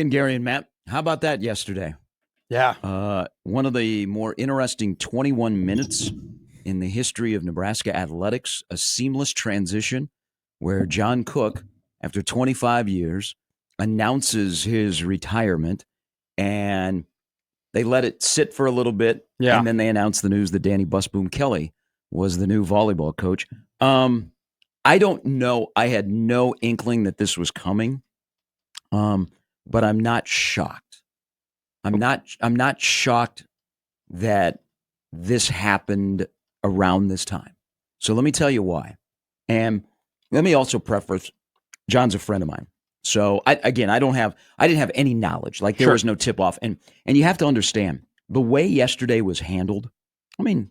And Gary and Matt, how about that yesterday? Yeah. One of the more interesting 21 minutes in the history of Nebraska athletics, a seamless transition where John Cook, after 25 years, announces his retirement, and they let it sit for a little bit, Yeah. and then they announced the news that Danny Busboom Kelly was the new volleyball coach. I don't know. I had no inkling that this was coming, but I'm not shocked. I'm not shocked that this happened around this time. So let me tell you why. And let me also preface, John's a friend of mine. So I didn't have any knowledge. Like there was no tip off. And you have to understand the way yesterday was handled. I mean,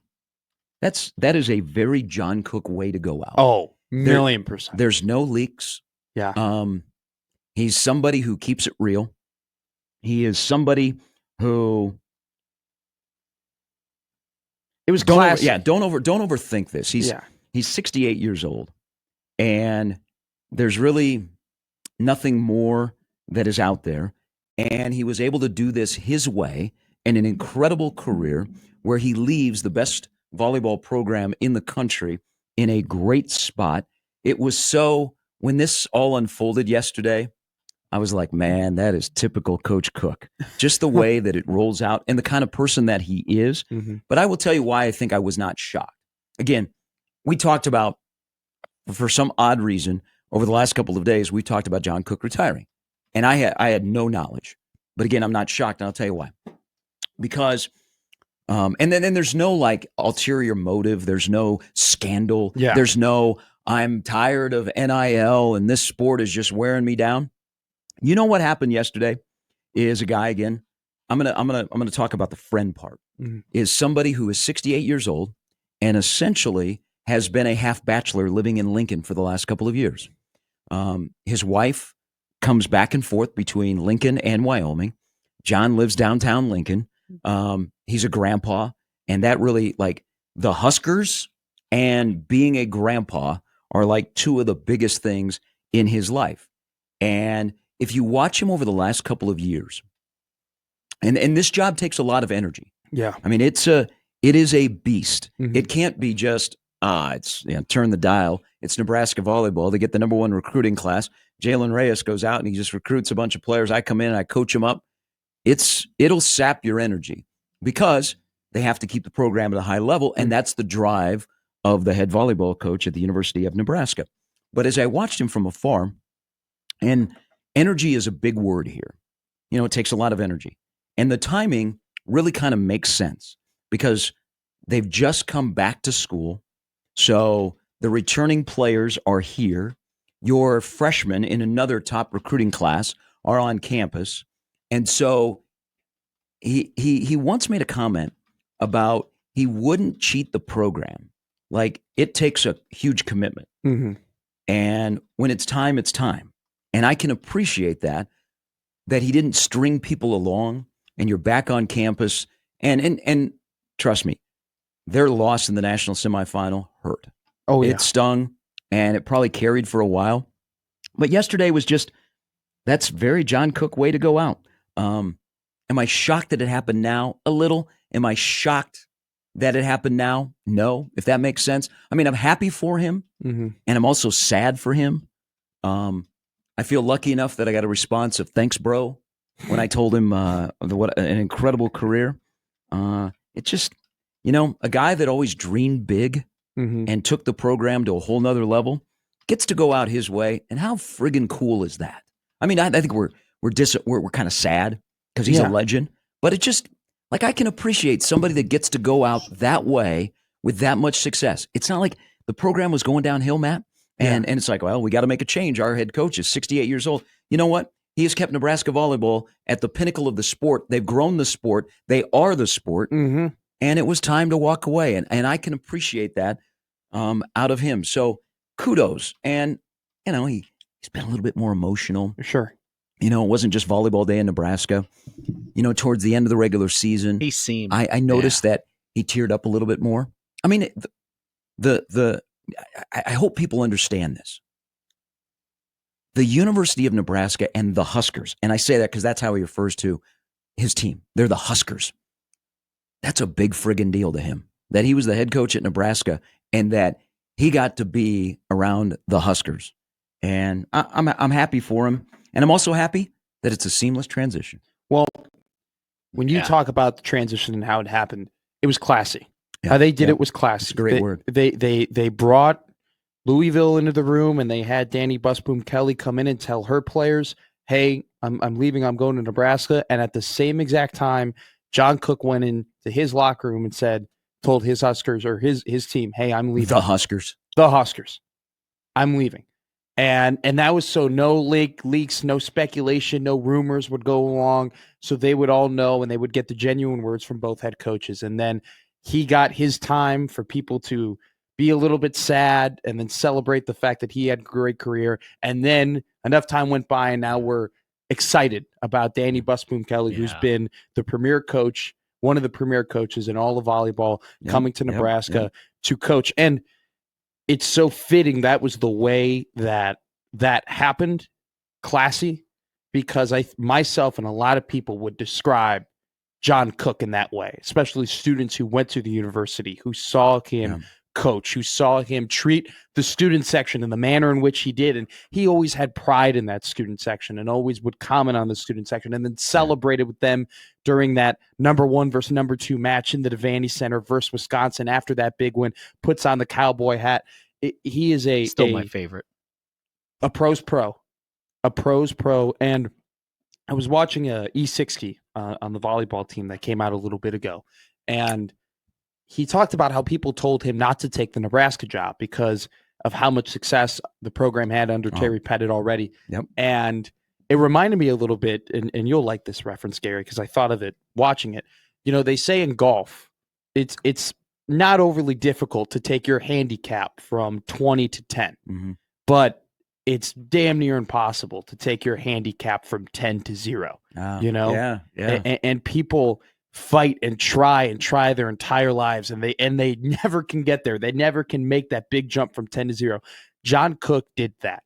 that is a very John Cook way to go out. Oh, million percent. There's no leaks. Yeah. He's somebody who keeps it real. He is somebody who it was classic. Don't overthink this. He's 68 years old, and there's really nothing more that is out there. And he was able to do this his way in an incredible career where he leaves the best volleyball program in the country in a great spot. It was so, when this all unfolded yesterday, I was like, man, that is typical Coach Cook. Just the way that it rolls out and the kind of person that he is. Mm-hmm. But I will tell you why I think I was not shocked. Again, we talked about, for some odd reason, over the last couple of days, we talked about John Cook retiring. And I had no knowledge. But again, I'm not shocked, and I'll tell you why. Because, and then there's no like ulterior motive. There's no scandal. Yeah. There's no, I'm tired of NIL and this sport is just wearing me down. You know what happened yesterday is a guy, again, I'm gonna talk about the friend part, is somebody who is 68 years old and essentially has been a half bachelor living in Lincoln for the last couple of years. His wife comes back and forth between Lincoln and Wyoming. John lives downtown Lincoln. He's a grandpa, and that really, like, the Huskers and being a grandpa are like two of the biggest things in his life. And if you watch him over the last couple of years, and this job takes a lot of energy. Yeah. I mean, it is a beast. Mm-hmm. It can't be just, turn the dial. It's Nebraska volleyball. They get the number one recruiting class. Jalen Reyes goes out and he just recruits a bunch of players. I come in and I coach them up. It'll sap your energy because they have to keep the program at a high level, and that's the drive of the head volleyball coach at the University of Nebraska. But as I watched him from afar, and energy is a big word here. You know, it takes a lot of energy. And the timing really kind of makes sense because they've just come back to school. So the returning players are here. Your freshmen in another top recruiting class are on campus. And so he once made a comment about he wouldn't cheat the program. Like, it takes a huge commitment. Mm-hmm. And when it's time, it's time. And I can appreciate that he didn't string people along and you're back on campus. And trust me, their loss in the national semifinal hurt. Oh, yeah. It stung, and it probably carried for a while. But yesterday was just, that's very John Cook way to go out. Am I shocked that it happened now? A little. Am I shocked that it happened now? No, if that makes sense. I mean, I'm happy for him, and I'm also sad for him. I feel lucky enough that I got a response of thanks, bro, when I told him what an incredible career. It's just, a guy that always dreamed big and took the program to a whole nother level gets to go out his way. And how friggin' cool is that? I mean, I think we're kind of sad because he's a legend, but it just, like, I can appreciate somebody that gets to go out that way with that much success. It's not like the program was going downhill, Matt. And it's like, well, we got to make a change. Our head coach is 68 years old. You know what? He has kept Nebraska volleyball at the pinnacle of the sport. They've grown the sport. They are the sport. Mm-hmm. And it was time to walk away. And I can appreciate that out of him. So kudos. And, he's been a little bit more emotional. Sure. It wasn't just volleyball day in Nebraska. Towards the end of the regular season, he seemed. I noticed that he teared up a little bit more. I mean, I hope people understand this. the University of Nebraska and the Huskers, and I say that because that's how he refers to his team. They're the Huskers. That's a big friggin' deal to him, that he was the head coach at Nebraska and that he got to be around the Huskers. And I'm happy for him. And I'm also happy that it's a seamless transition. Well, when you talk about the transition and how it happened, it was classy. Yeah, How they did it was classy. It's a great word. They brought Louisville into the room, and they had Danny Busboom Kelly come in and tell her players, "Hey, I'm leaving. I'm going to Nebraska." And at the same exact time, John Cook went into his locker room and told his Huskers or his team, "Hey, I'm leaving." The Huskers. I'm leaving. And that was so no leaks, no speculation, no rumors would go along. So they would all know, and they would get the genuine words from both head coaches. And then he got his time for people to be a little bit sad and then celebrate the fact that he had a great career. And then enough time went by, and now we're excited about Danny Busboom Kelly, who's been the premier coach, one of the premier coaches in all of volleyball, coming to Nebraska to coach. And it's so fitting that was the way that happened, classy, because myself and a lot of people would describe John Cook in that way, especially students who went to the university, who saw him coach, who saw him treat the student section in the manner in which he did. And he always had pride in that student section and always would comment on the student section and then celebrated with them during that number 1 versus number 2 match in the Devaney Center versus Wisconsin. After that big win, puts on the Cowboy hat. He is still my favorite. A pros pro. And I was watching a E60 on the volleyball team that came out a little bit ago. And he talked about how people told him not to take the Nebraska job because of how much success the program had under Terry Pettit already. Yep. And it reminded me a little bit, and you'll like this reference, Gary, because I thought of it watching it. You know, they say in golf, it's not overly difficult to take your handicap from 20 to 10, but it's damn near impossible to take your handicap from 10 to 0. You know? And people fight and try their entire lives, and they never can get there. They never can make that big jump from 10 to 0. John Cook did that.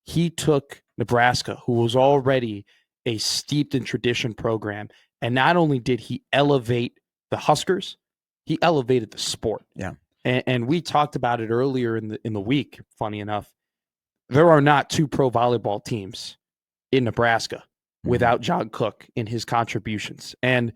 He took Nebraska, who was already a steeped in tradition program, and not only did he elevate the Huskers, he elevated the sport. Yeah. And we talked about it earlier in the week, funny enough. There are not 2 pro volleyball teams in Nebraska without John Cook in his contributions. And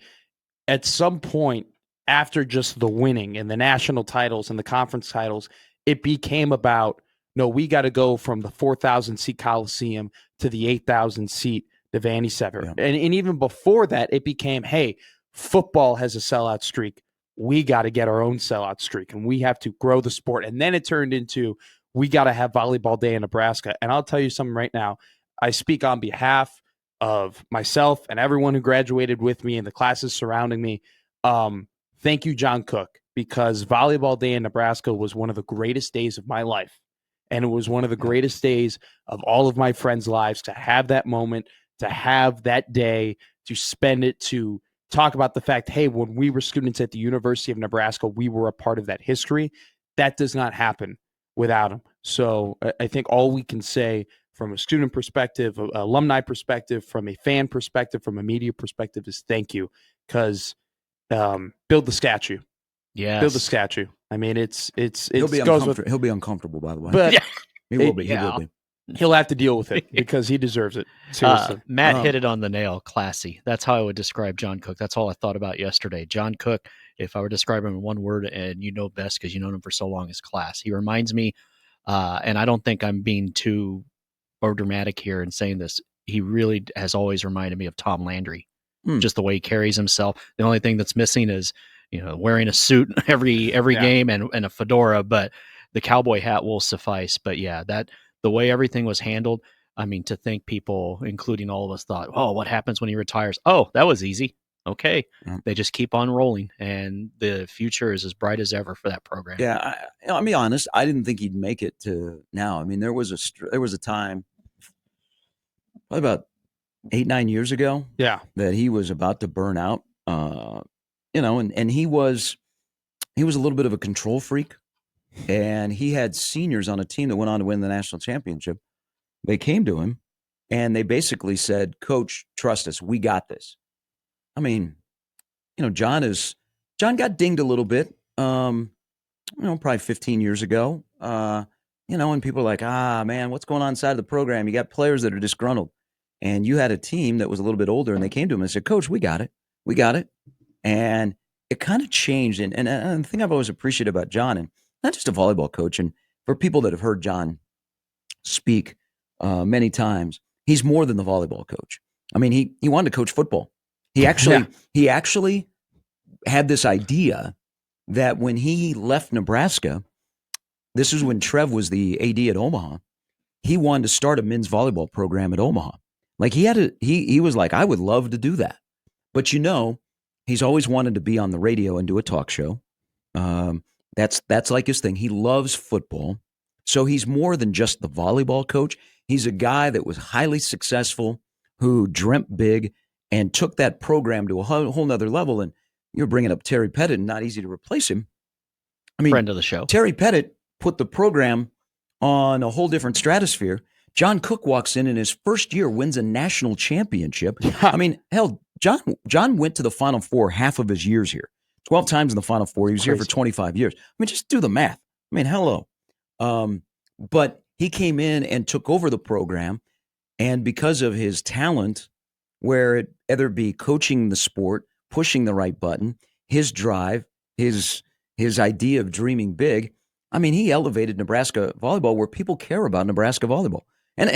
at some point, after just the winning and the national titles and the conference titles, it became about, no, we got to go from the 4,000 seat Coliseum to the 8,000 seat Devaney Center. Yeah. And even before that, it became, hey, football has a sellout streak. We got to get our own sellout streak, and we have to grow the sport. And then it turned into, we got to have volleyball day in Nebraska. And I'll tell you something right now. I speak on behalf of myself and everyone who graduated with me and the classes surrounding me. Thank you, John Cook, because volleyball day in Nebraska was one of the greatest days of my life. And it was one of the greatest days of all of my friends' lives, to have that moment, to have that day, to spend it, to talk about the fact, hey, when we were students at the University of Nebraska, we were a part of that history. That does not happen without him. So I think all we can say from a student perspective, an alumni perspective, from a fan perspective, from a media perspective is thank you, because build the statue. Yeah, build the statue. I mean, it's he'll be uncomfortable, by the way. But he will be. He will be. He'll have to deal with it because he deserves it. Seriously. Matt hit it on the nail. Classy. That's how I would describe John Cook. That's all I thought about yesterday. John Cook, if I were to describe him in one word, and you know best because you known him for so long, is class. He reminds me, and I don't think I'm being too dramatic here in saying this, he really has always reminded me of Tom Landry. Just the way he carries himself. The only thing that's missing is, wearing a suit every game and a fedora, but the cowboy hat will suffice. But yeah, the way everything was handled, I mean, to think people, including all of us, thought, oh, what happens when he retires? Oh, that was easy. Okay. They just keep on rolling, and the future is as bright as ever for that program. Yeah. I'll be honest. I didn't think he'd make it to now. I mean, there was a time, probably about 8-9 years ago, that he was about to burn out. And he was a little bit of a control freak, and he had seniors on a team that went on to win the national championship. They came to him and they basically said, "Coach, trust us. We got this." I mean, John got dinged a little bit, probably 15 years ago. And people are like, man, what's going on inside of the program? You got players that are disgruntled. And you had a team that was a little bit older, and they came to him and said, "Coach, we got it. We got it." And it kind of changed. And the thing I've always appreciated about John, and not just a volleyball coach, and for people that have heard John speak many times, he's more than the volleyball coach. I mean, he wanted to coach football. He actually had this idea that when he left Nebraska, this is when Trev was the AD at Omaha, he wanted to start a men's volleyball program at Omaha. Like he was like, I would love to do that. But he's always wanted to be on the radio and do a talk show. That's like his thing. He loves football. So he's more than just the volleyball coach. He's a guy that was highly successful, who dreamt big and took that program to a whole nother level. And you're bringing up Terry Pettit, and not easy to replace him. I mean, Friend of the show. Terry Pettit put the program on a whole different stratosphere. John Cook walks in his first year, wins a national championship. I mean, hell, John went to the Final Four half of his years here. 12 times in the Final Four. He was here for 25 years. I mean, just do the math. I mean, hello. But he came in and took over the program, and because of his talent, where it either be coaching the sport, pushing the right button, his drive, his idea of dreaming big, I mean, he elevated Nebraska volleyball where people care about Nebraska volleyball. And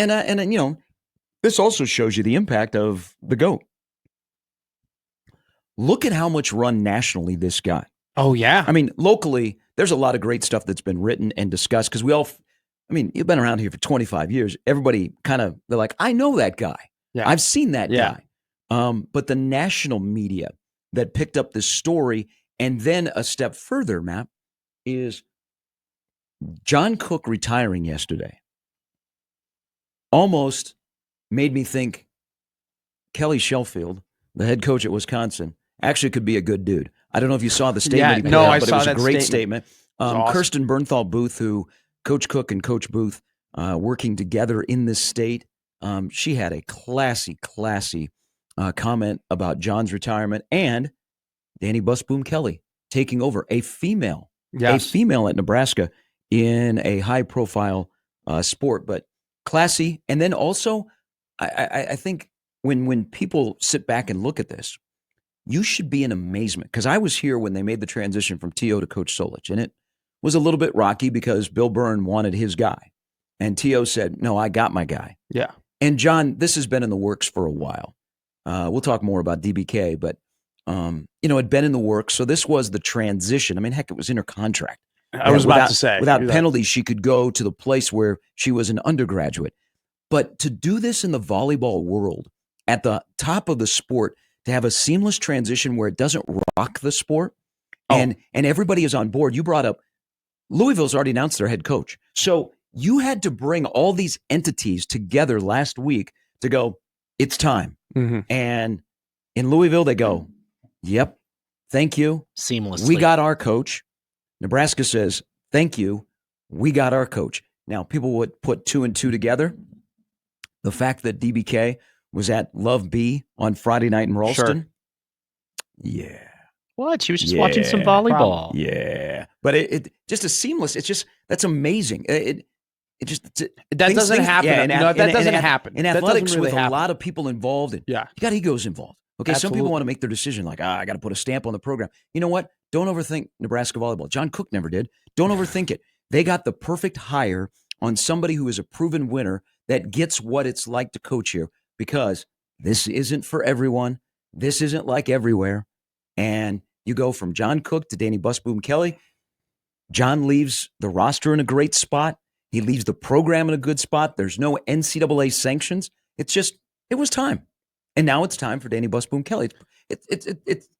this also shows you the impact of the GOAT. Look at how much run nationally this guy. Oh, yeah. I mean, locally, there's a lot of great stuff that's been written and discussed because you've been around here for 25 years. Everybody they're like, I know that guy. Yeah. I've seen that guy. But the national media that picked up this story, and then a step further, Matt, is John Cook retiring yesterday almost made me think Kelly Sheffield, the head coach at Wisconsin, actually could be a good dude. I don't know if you saw the statement he put out, but it was a great statement. Awesome. Kirsten Bernthal Booth, who Coach Cook and Coach Booth working together in this state, she had a classy comment about John's retirement and Danny Busboom Kelly taking over, a female at Nebraska in a high-profile sport, but classy. And then also, I think when people sit back and look at this, you should be in amazement, because I was here when they made the transition from T.O. to Coach Solich, and it was a little bit rocky because Bill Byrne wanted his guy, and T.O. said, "No, I got my guy." Yeah. And John, this has been in the works for a while. We'll talk more about DBK, but it'd been in the works. So this was the transition. I mean, heck, it was in her contract. I was about to say, without penalties, she could go to the place where she was an undergraduate. But to do this in the volleyball world, at the top of the sport, to have a seamless transition where it doesn't rock the sport, and everybody is on board. You brought up Louisville's already announced their head coach. So you had to bring all these entities together last week to go, it's time. Mm-hmm. And in Louisville, they go, yep, thank you. Seamlessly. We got our coach. Nebraska says, thank you. We got our coach. Now, people would put two and two together. The fact that DBK was at Love B on Friday night in Ralston. Sure. Yeah. What? She was just watching some volleyball. Yeah. But it just a seamless. It's just, that's amazing. That doesn't happen. That doesn't happen. In athletics, with a lot of people involved, and you got egos involved. Okay, Absolutely. Some people want to make their decision like, I got to put a stamp on the program. You know what? Don't overthink Nebraska volleyball. John Cook never did. Don't overthink it. They got the perfect hire on somebody who is a proven winner that gets what it's like to coach here, because this isn't for everyone. This isn't like everywhere. And you go from John Cook to Danny Busboom Kelly. John leaves the roster in a great spot. He leaves the program in a good spot. There's no NCAA sanctions. It's just, it was time. And now it's time for Danny Busboom Kelly.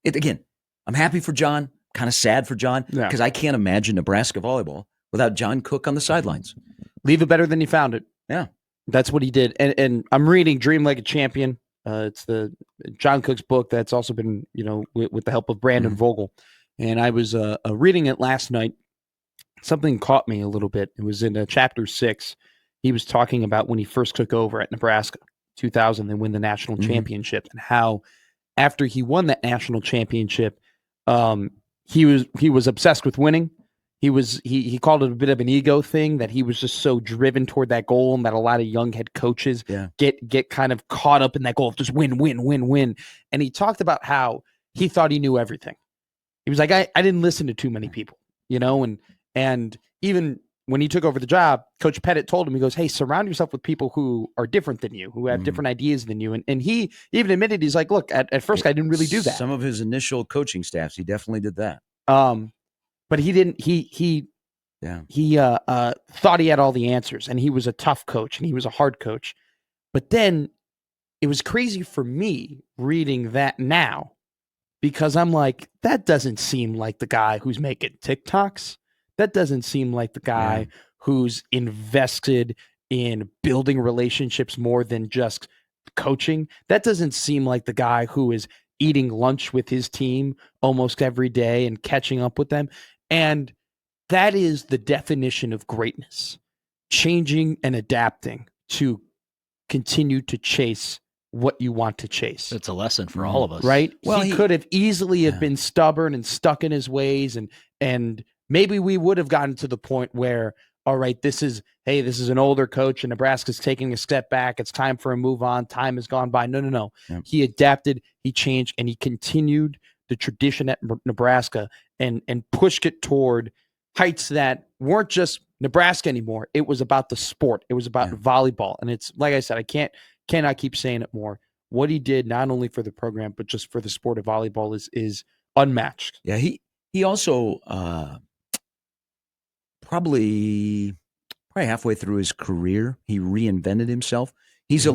Again, I'm happy for John, kind of sad for John, because I can't imagine Nebraska volleyball without John Cook on the sidelines. Leave it better than you found it. Yeah. That's what he did. And I'm reading Dream Like a Champion. It's the John Cook's book that's also been, with the help of Brandon Vogel. And I was reading it last night. Something caught me a little bit. It was in chapter 6. he was talking about when he first took over at Nebraska, 2000, they win the national championship, and how after he won that national championship, he was obsessed with winning. He called it a bit of an ego thing, that he was just so driven toward that goal, and that a lot of young head coaches get kind of caught up in that goal of just win, win, win, win. And he talked about how he thought he knew everything. He was like, I didn't listen to too many people, and even when he took over the job, Coach Pettit told him, he goes, hey, surround yourself with people who are different than you, who have different ideas than you. And he even admitted, he's like, look, at first I didn't really do that. Some of his initial coaching staffs, he definitely did that. But he didn't, he thought he had all the answers, and he was a tough coach and he was a hard coach. But then it was crazy for me reading that now, because I'm like, that doesn't seem like the guy who's making TikToks. That doesn't seem like the guy who's invested in building relationships more than just coaching. That doesn't seem like the guy who is eating lunch with his team almost every day and catching up with them. And that is the definition of greatness, changing and adapting to continue to chase what you want to chase. It's a lesson for all of us. Right? Well, he could have easily have been stubborn and stuck in his ways, and maybe we would have gotten to the point where, all right, this is an older coach and Nebraska's taking a step back. It's time for a move on. Time has gone by. No. Yep. He adapted, he changed, and he continued the tradition at Nebraska and pushed it toward heights that weren't just Nebraska anymore. It was about the sport. It was about volleyball. And it's, like I said, I cannot keep saying it more. What he did, not only for the program, but just for the sport of volleyball is unmatched. Yeah, he also probably halfway through his career, he reinvented himself. He's a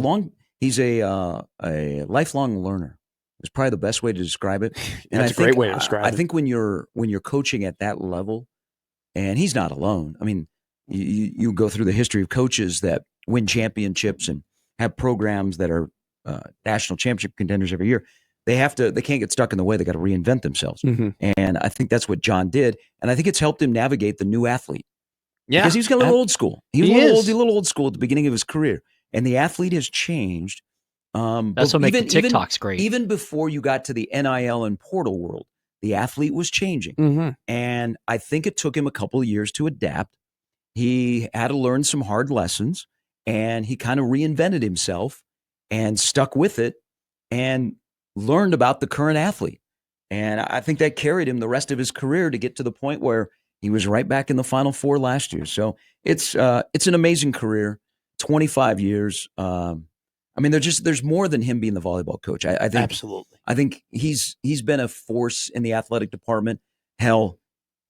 lifelong learner. It's probably the best way to describe it. And That's a great way to describe it. I think when you're coaching at that level, and he's not alone. I mean, you go through the history of coaches that win championships and have programs that are national championship contenders every year. They can't get stuck in the way. They got to reinvent themselves. And I think that's what John did. And I think it's helped him navigate the new athlete. Yeah. Because he's got a little old school. He was a little old school at the beginning of his career. And the athlete has changed. That's what makes the TikToks great. Even before you got to the NIL and portal world, the athlete was changing. And I think it took him a couple of years to adapt. He had to learn some hard lessons, and he kind of reinvented himself and stuck with it and learned about the current athlete. And I think that carried him the rest of his career to get to the point where he was right back in the Final Four last year. So it's an amazing career, 25 years. I mean, there's more than him being the volleyball coach. I think absolutely. I think he's been a force in the athletic department. Hell,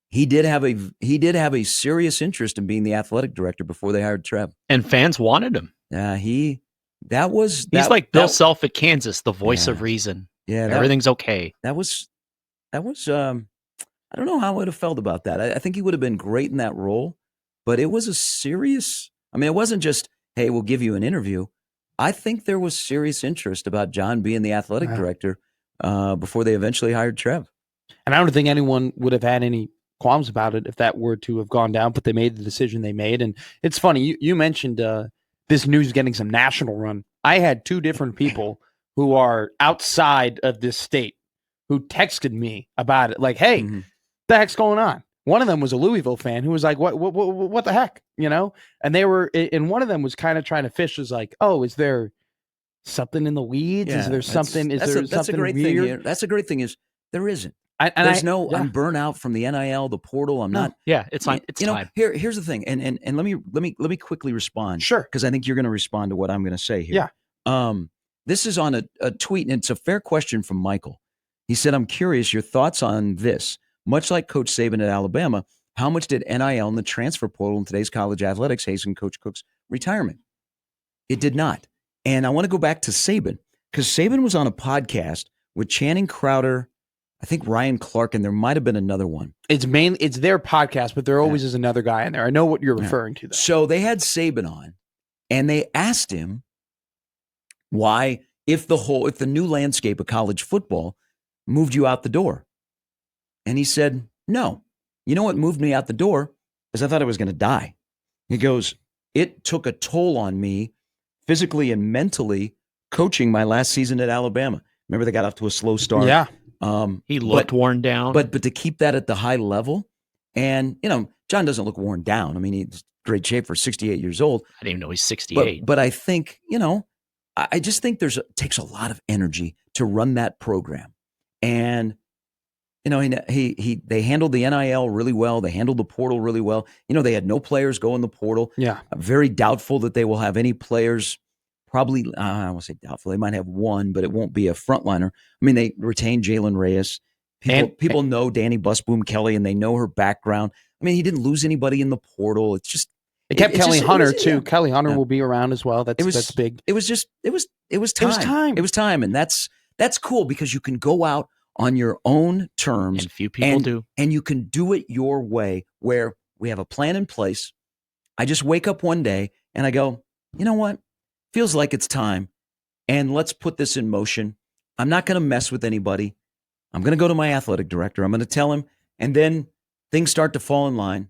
he did have a serious interest in being the athletic director before they hired Trev. And fans wanted him. Yeah, he's like Bill Self at Kansas, the voice of reason. Yeah, everything's okay. That was I don't know how I would have felt about that. I think he would have been great in that role, but it was a serious. I mean, it wasn't just, hey, we'll give you an interview. I think there was serious interest about John being the athletic director before they eventually hired Trev. And I don't think anyone would have had any qualms about it if that were to have gone down, but they made the decision they made. And it's funny, you mentioned this news getting some national run. I had two different people who are outside of this state who texted me about it, like, hey, the heck's going on? One of them was a Louisville fan who was like, what the heck? And they were, and one of them was kind of trying to fish, was like, oh, is there something in the weeds? Yeah, is there something that's a great thing weird? here. That's a great thing is there isn't. I'm burnt out from the NIL, the portal. I'm not. Yeah, it's fine. It's time. Here's the thing. And let me quickly respond. Sure. Because I think you're going to respond to what I'm going to say here. Yeah. This is on a tweet, and it's a fair question from Michael. He said, I'm curious your thoughts on this. Much like Coach Saban at Alabama, how much did NIL and the transfer portal in today's college athletics hasten Coach Cook's retirement? It did not. And I want to go back to Saban, because Saban was on a podcast with Channing Crowder, I think Ryan Clark, and there might have been another one. It's their podcast, but there always is another guy in there. I know what you're referring to, though. So they had Saban on, and they asked him why, if the new landscape of college football moved you out the door. And he said, no. You know what moved me out the door is I thought I was going to die. He goes, it took a toll on me physically and mentally coaching my last season at Alabama. Remember, they got off to a slow start. Yeah. He looked worn down. But to keep that at the high level, and John doesn't look worn down. I mean, he's great shape for 68 years old. I didn't even know he's 68. But I think, I just think it takes a lot of energy to run that program. And they handled the NIL really well. They handled the portal really well. They had no players go in the portal. Yeah. Very doubtful that they will have any players. Probably, I won't say doubtful. They might have one, but it won't be a frontliner. I mean, they retained Jalen Reyes. People know Danny Busboom Kelly, and they know her background. I mean, he didn't lose anybody in the portal. It's just they kept Kelly Hunter too. Yeah. Kelly Hunter will be around as well. That's big. It was time. It was time, and that's cool because you can go out on your own terms, and few people do, and you can do it your way. Where we have a plan in place. I just wake up one day and I go, you know what? Feels like it's time, and let's put this in motion. I'm not going to mess with anybody. I'm going to go to my athletic director. I'm going to tell him, and then things start to fall in line.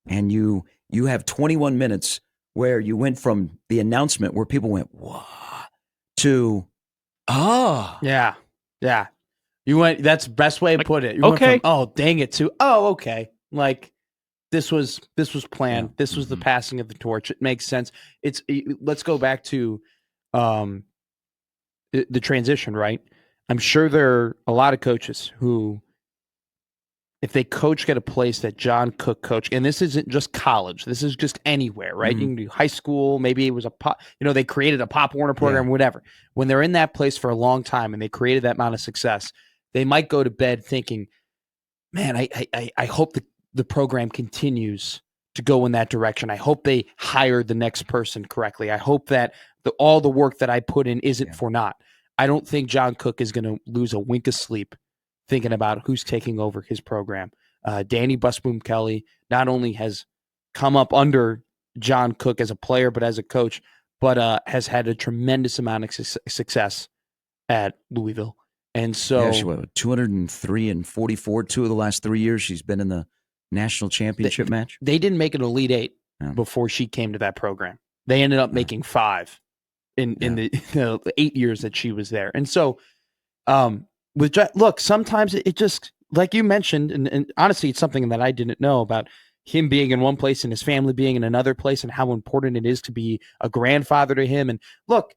And you have 21 minutes where you went from the announcement where people went, "Whoa," to, "Oh." Yeah. Yeah. You went, that's the best way to put it. You went from, oh, dang it, to, oh, okay. Like this was planned. Yeah. This was the passing of the torch. It makes sense. Let's go back to the transition, right? I'm sure there are a lot of coaches who, if they coach at a place that John Cook coached, and this isn't just college, this is just anywhere, right? You can do high school, maybe it was they created a Pop Warner program, whatever. When they're in that place for a long time and they created that amount of success, they might go to bed thinking, man, I hope the program continues to go in that direction. I hope they hired the next person correctly. I hope that all the work that I put in isn't for naught. I don't think John Cook is going to lose a wink of sleep thinking about who's taking over his program. Danny Busboom Kelly not only has come up under John Cook as a player, but as a coach, but has had a tremendous amount of success at Louisville. And so she went 203 and 44. 2 of the last 3 years she's been in the national championship match. They didn't make an Elite Eight before she came to that program. They ended up making 5 in the 8 years that she was there. And so, look, sometimes it just, like you mentioned, and honestly, it's something that I didn't know about him being in one place and his family being in another place, and how important it is to be a grandfather to him. And look,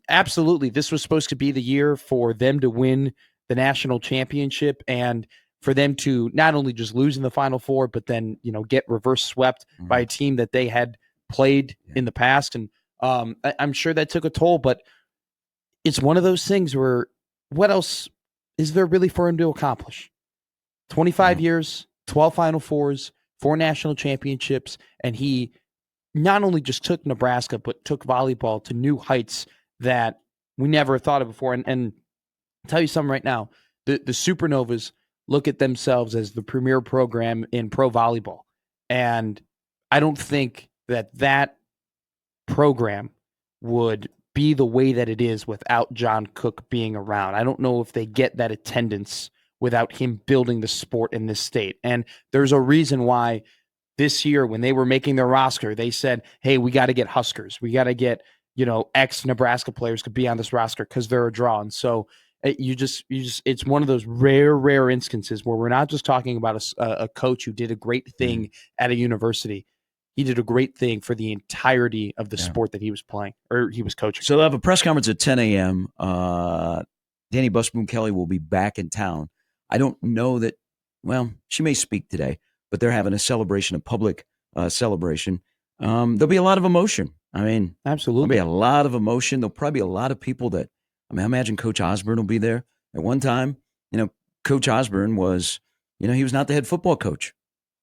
absolutely, this was supposed to be the year for them to win the national championship, and for them to not only just lose in the Final Four, but then get reverse swept by a team that they had played in the past. And I'm sure that took a toll, but it's one of those things where what else is there really for him to accomplish? 25 years, 12 Final Fours, 4 national championships, and he not only just took Nebraska, but took volleyball to new heights that we never thought of before. And I'll tell you something right now, the Supernovas look at themselves as the premier program in pro volleyball. And I don't think that program would be the way that it is without John Cook being around. I don't know if they get that attendance without him building the sport in this state. And there's a reason why this year, when they were making their roster, they said, hey, we got to get Huskers. We got to get, ex Nebraska players could be on this roster because they're a draw. And so it's one of those rare instances where we're not just talking about a coach who did a great thing at a university. He did a great thing for the entirety of the sport that he was playing or he was coaching. So they'll have a press conference at 10 a.m. Danny Busboom Kelly will be back in town. I don't know that, she may speak today, but they're having a celebration, a public celebration. There'll be a lot of emotion. I mean, absolutely. There'll be a lot of emotion. There'll probably be a lot of people that, I imagine Coach Osborne will be there. At one time, Coach Osborne was, he was not the head football coach.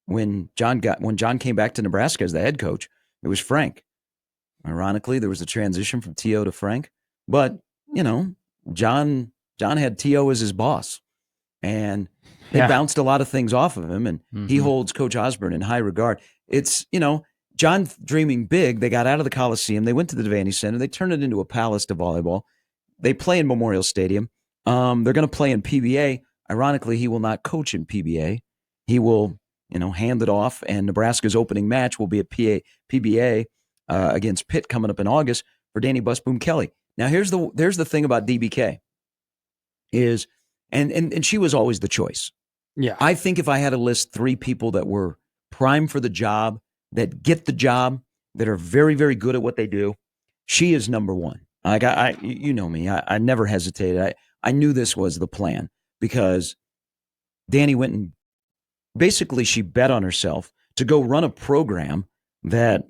When John came back to Nebraska as the head coach, it was Frank. Ironically, there was a transition from T.O. to Frank. But, John had T.O. as his boss. And they bounced a lot of things off of him. And he holds Coach Osborne in high regard. It's, John dreaming big. They got out of the Coliseum. They went to the Devaney Center. They turned it into a palace to volleyball. They play in Memorial Stadium. They're going to play in PBA. Ironically, he will not coach in PBA. He will hand it off, and Nebraska's opening match will be at PBA against Pitt coming up in August for Danny Busboom Kelly. Now, here's the thing about DBK is, and she was always the choice. Yeah. I think if I had to list 3 people that were prime for the job, that get the job, that are very, very good at what they do, she is number one. Like you know me, I never hesitated. I knew this was the plan because Danny went and basically she bet on herself to go run a program that,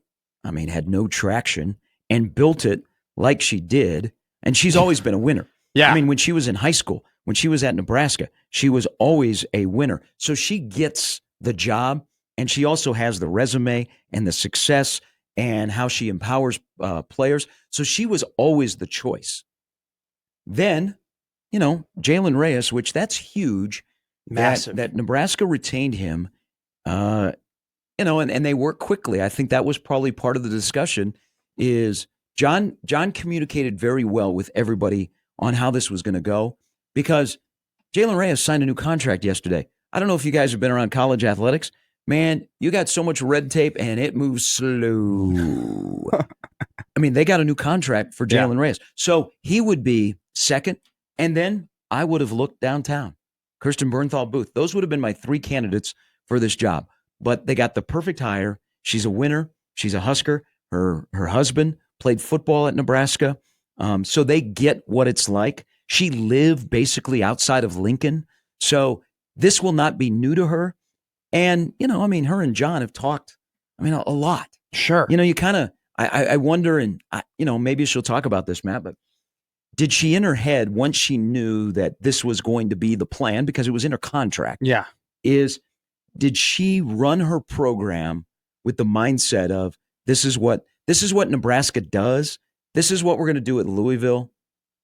had no traction and built it like she did. And she's always been a winner. Yeah. When she was in high school, when she was at Nebraska, she was always a winner. So she gets the job, and she also has the resume and the success and how she empowers players. So she was always the choice. Then, Jalen Reyes, which that's huge. Massive. That Nebraska retained him, and they worked quickly. I think that was probably part of the discussion is John communicated very well with everybody on how this was going to go because Jalen Reyes signed a new contract yesterday. I don't know if you guys have been around college athletics. Man, you got so much red tape and it moves slow. They got a new contract for Jalen Reyes. So he would be second, and then I would have looked downtown. Kirsten Bernthal Booth. Those would have been my 3 candidates for this job. But they got the perfect hire. She's a winner. She's a Husker. Her husband played football at Nebraska. So they get what it's like. She lived basically outside of Lincoln. So this will not be new to her. And, her and John have talked, a lot. Sure. You kind of, I wonder, and, maybe she'll talk about this, Matt, but did she in her head, once she knew that this was going to be the plan, because it was in her contract, did she run her program with the mindset of this is what Nebraska does, this is what we're going to do at Louisville,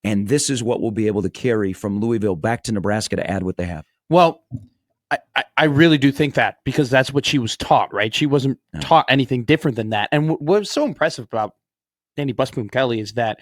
and this is what we'll be able to carry from Louisville back to Nebraska to add what they have? Well, I really do think that, because that's what she was taught, right? She wasn't taught anything different than that. And what was so impressive about Danny Busboom Kelly is that,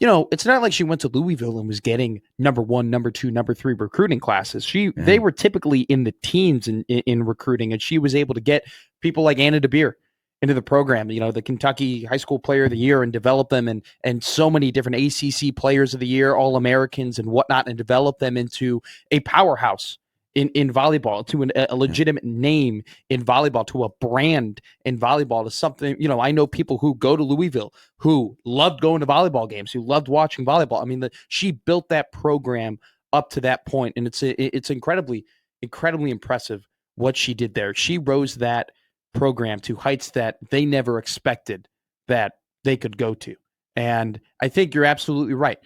it's not like she went to Louisville and was getting number 1, number 2, number 3 recruiting classes. They were typically in the teens in recruiting, and she was able to get people like Anna DeBeer into the program, the Kentucky High School Player of the Year, and develop them, and so many different ACC Players of the Year, All-Americans and whatnot, and develop them into a powerhouse in volleyball, to a legitimate name in volleyball, to a brand in volleyball, to something, I know people who go to Louisville who loved going to volleyball games, who loved watching volleyball. She built that program up to that point, and it's incredibly, incredibly impressive what she did there. She rose that program to heights that they never expected that they could go to. And I think you're absolutely right.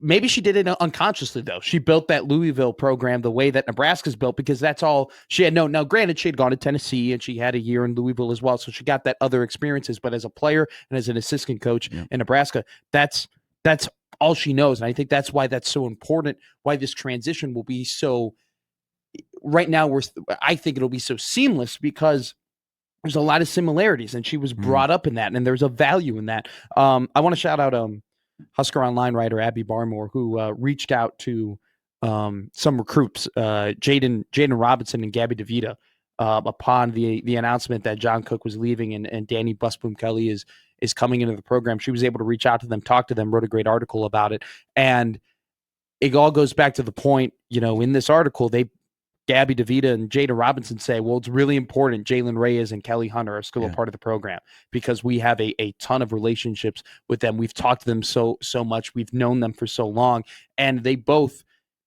Maybe she did it unconsciously, though. She built that Louisville program the way that Nebraska's built, because that's all she had. Now, granted, she had gone to Tennessee and she had a year in Louisville as well, so she got that other experiences. But as a player and as an assistant coach in Nebraska, that's all she knows. And I think that's why that's so important, why this transition will be so – right now, I think it'll be so seamless, because there's a lot of similarities, and she was brought up in that, and there's a value in that. I want to shout out Husker Online writer Abby Barmore, who reached out to some recruits, Jaden Robinson and Gabby DeVita, upon the announcement that John Cook was leaving and Danny Busboom Kelly is coming into the program. She was able to reach out to them, talk to them, wrote a great article about it. And it all goes back to the point, in this article, Gabby DeVita and Jada Robinson say, well, it's really important Jalen Reyes and Kelly Hunter are still a part of the program, because we have a ton of relationships with them. We've talked to them so much. We've known them for so long. And they both,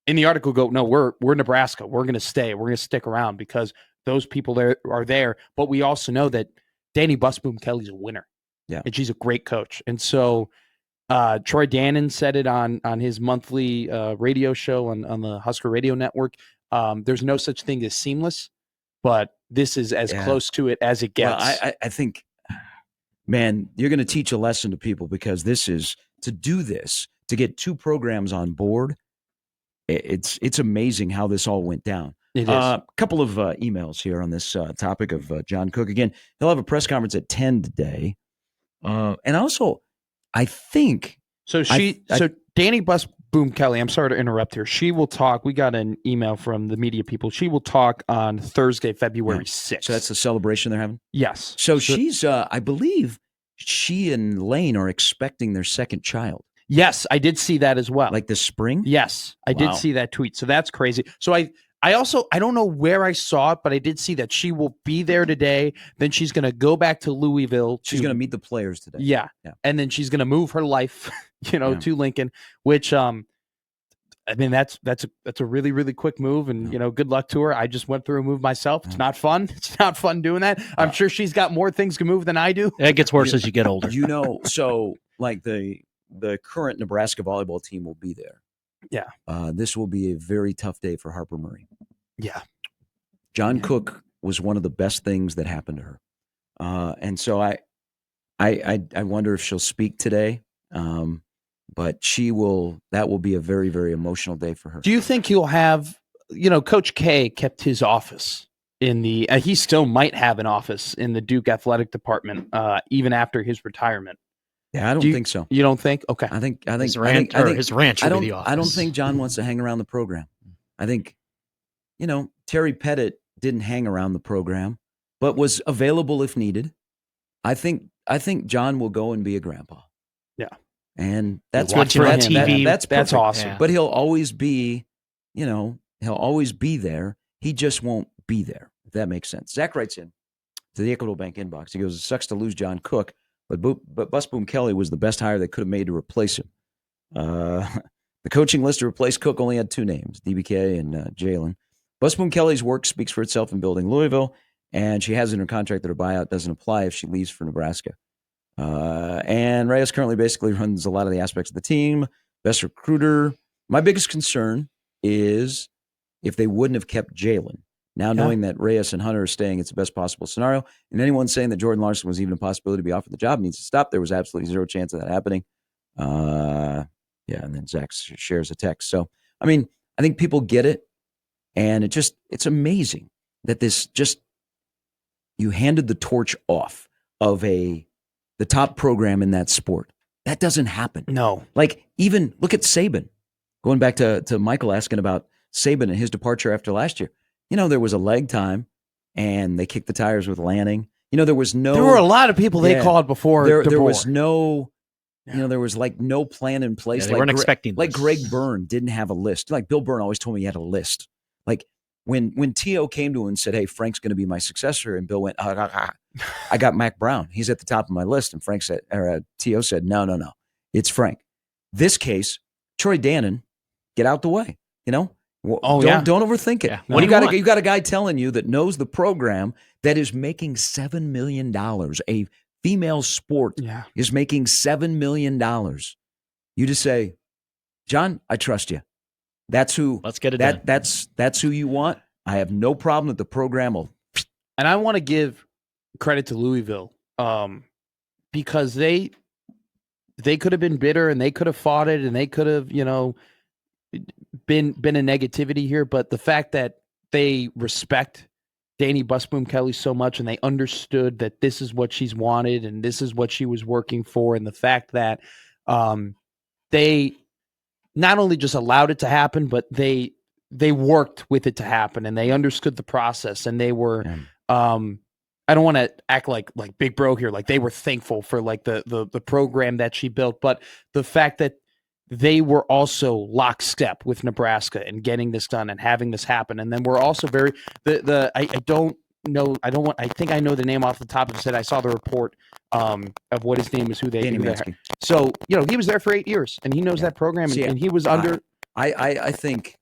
in the article, go, no, we're Nebraska. We're going to stay. We're going to stick around because those people there are there. But we also know that Danny Busboom Kelly's a winner. Yeah. And she's a great coach. And so Troy Dannon said it on his monthly radio show on the Husker Radio Network. There's no such thing as seamless, but this is as close to it as it gets. Well, I think, man, you're going to teach a lesson to people, because to do this, to get 2 programs on board, it's amazing how this all went down. It is. A couple of emails here on this topic of John Cook. Again, he'll have a press conference at 10 today. And also, I think... So Danny Boom Kelly, I'm sorry to interrupt here. She will talk. We got an email from the media people. She will talk on Thursday, February 6th. So that's the celebration they're having? Yes. So she's, I believe she and Lane are expecting their second child. Yes, I did see that as well. Like this spring? Yes, I did see that tweet. So that's crazy. So I also, I don't know where I saw it, but I did see that she will be there today. Then she's going to go back to Louisville. She's going to meet the players today. Yeah. And then she's going to move her life, to Lincoln, which, I mean, that's a really, really quick move, and good luck to her. I just went through a move myself. It's not fun. It's not fun doing that. I'm sure she's got more things to move than I do. It gets worse as you get older. So like the current Nebraska volleyball team will be there. Yeah. This will be a very tough day for Harper Murray. Yeah. John Cook was one of the best things that happened to her. And so I wonder if she'll speak today. But that will be a very, very emotional day for her. Do you think he'll have, Coach K kept his office in he still might have an office in the Duke athletic department, even after his retirement. Yeah, I don't think so. You don't think? Okay. I think his ranch would be the office. I don't think John wants to hang around the program. I think, Terry Pettit didn't hang around the program, but was available if needed. I think John will go and be a grandpa. Yeah. And that's what what on TV. That's awesome. Yeah. But he'll always be, he'll always be there. He just won't be there, if that makes sense. Zach writes in to the Equitable Bank inbox. He goes, "It sucks to lose John Cook, but Bus Boom Kelly was the best hire they could have made to replace him. The coaching list to replace Cook only had two names, DBK and Jalen. Bus Boom Kelly's work speaks for itself in building Louisville, and she has in her contract that her buyout doesn't apply if she leaves for Nebraska. And Reyes currently basically runs a lot of the aspects of the team, best recruiter. My biggest concern is if they wouldn't have kept Jalen. Now knowing that Reyes and Hunter are staying, it's the best possible scenario. And anyone saying that Jordan Larson was even a possibility to be offered the job needs to stop. There was absolutely zero chance of that happening." And then Zach shares a text. So, I mean, I think people get it. And it's amazing that you handed the torch off of the top program in that sport. That doesn't happen. No. Like, even look at Saban. Going back to Michael asking about Saban and his departure after last year. There was a leg time, and they kicked the tires with Lanning. There was no. There were a lot of people they called before. There was no. There was like no plan in place. They weren't expecting this. Like Greg Byrne didn't have a list. Like Bill Byrne always told me he had a list. Like when T.O. came to him and said, "Hey, Frank's going to be my successor," and Bill went, "I got Mac Brown. He's at the top of my list." And T.O. said, "No, it's Frank." This case, Troy Dannon, get out the way. Don't overthink it. Yeah. No. You got a guy telling you that knows the program that is making $7 million. A female sport is making $7 million. You just say, "John, I trust you. That's who. Let's get it done. That's who you want. I have no problem that the program will." And I want to give credit to Louisville because they could have been bitter and they could have fought it and they could have been a negativity here, but the fact that they respect Danny Busboom Kelly so much and they understood that this is what she's wanted and this is what she was working for, and the fact that they not only just allowed it to happen, but they worked with it to happen, and they understood the process, and they were I don't want to act like big bro here, like they were thankful for like the program that she built, but the fact that they were also lockstep with Nebraska and getting this done and having this happen. And then we're also very I think I know the name off the top of his head. I saw the report of what his name is, who they Danny who they Mansky. So, he was there for 8 years and he knows that program and he was under. I think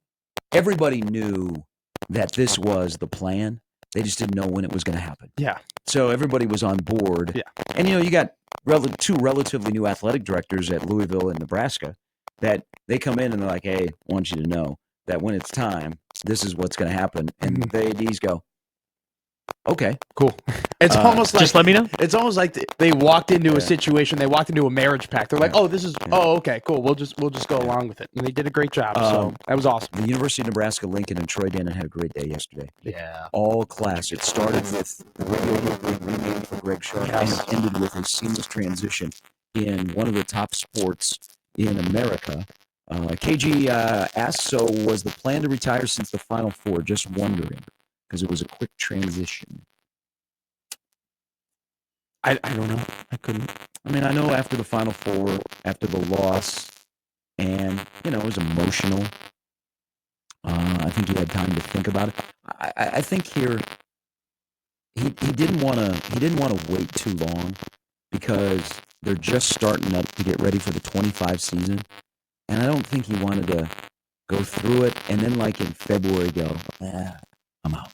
everybody knew that this was the plan. They just didn't know when it was going to happen. Yeah. So everybody was on board. Yeah. And, you got two relatively new athletic directors at Louisville and Nebraska that they come in and they're like, "Hey, I want you to know that when it's time, this is what's going to happen." And the ADs go, "Okay, cool." It's almost like, just let me know. It's almost like they walked into a situation. They walked into a marriage pact. They're like, "Oh, this is. Oh, okay, cool. We'll just go along with it." And they did a great job. So that was awesome. The University of Nebraska Lincoln and Troy Dannon had a great day yesterday. Yeah, all class. It started with the radio being renamed for Greg Sharp and it ended with a seamless transition in one of the top sports in America KG asked, so was the plan to retire since the Final Four? Just wondering, because it was a quick transition. I don't know. I couldn't. I mean, I know after the Final Four, after the loss, and, it was emotional. I think he had time to think about it. I think here he didn't want to wait too long because they're just starting up to get ready for the 25 season, and I don't think he wanted to go through it and then like in February go, I'm out.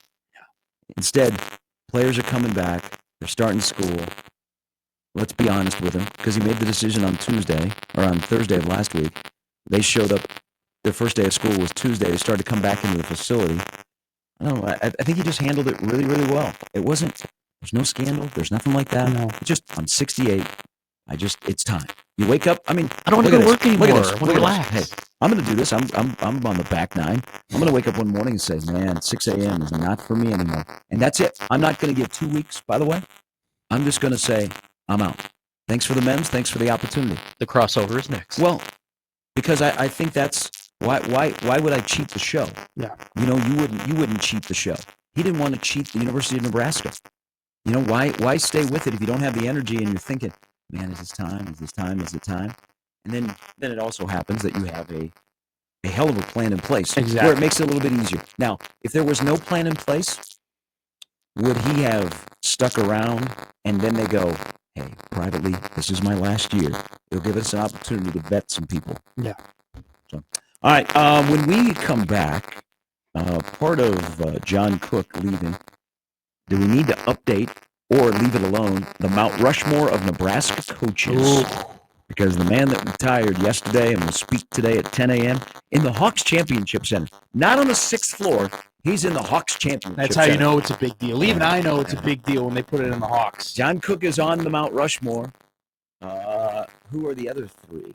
Instead, players are coming back. They're starting school. Let's be honest with him, because he made the decision on Tuesday or on Thursday of last week. They showed up. Their first day of school was Tuesday. They started to come back into the facility. I don't know. I think he just handled it really, really well. It wasn't. There's no scandal. There's nothing like that. No. It's just I'm 68. It's time. You wake up. I mean, I don't want to go work anymore. Look at this. I want to relax. Hey, I'm going to do this. I'm on the back nine. I'm going to wake up one morning and say, man, 6 a.m. is not for me anymore. And that's it. I'm not going to give 2 weeks, by the way. I'm just going to say, I'm out. Thanks for the men's. Thanks for the opportunity. The crossover is next. Well, because I think that's why would I cheat the show? Yeah. You wouldn't cheat the show. He didn't want to cheat the University of Nebraska. Why stay with it if you don't have the energy and you're thinking, man, is this time? Is this time? Is it time? And then it also happens that you have a hell of a plan in place. Exactly. Where it makes it a little bit easier. Now, if there was no plan in place, would he have stuck around and then they go, hey, privately, this is my last year. It'll give us an opportunity to vet some people. Yeah. So, all right. When we come back, part of John Cook leaving, do we need to update or leave it alone the Mount Rushmore of Nebraska coaches? Ooh. Because the man that retired yesterday and will speak today at 10 a.m. in the Hawks Championship Center, not on the 6th floor. He's in the Hawks Championship That's how Center. you know it's a big deal. Even I know it's a big deal when they put it in the Hawks. John Cook is on the Mount Rushmore. Who are the other three?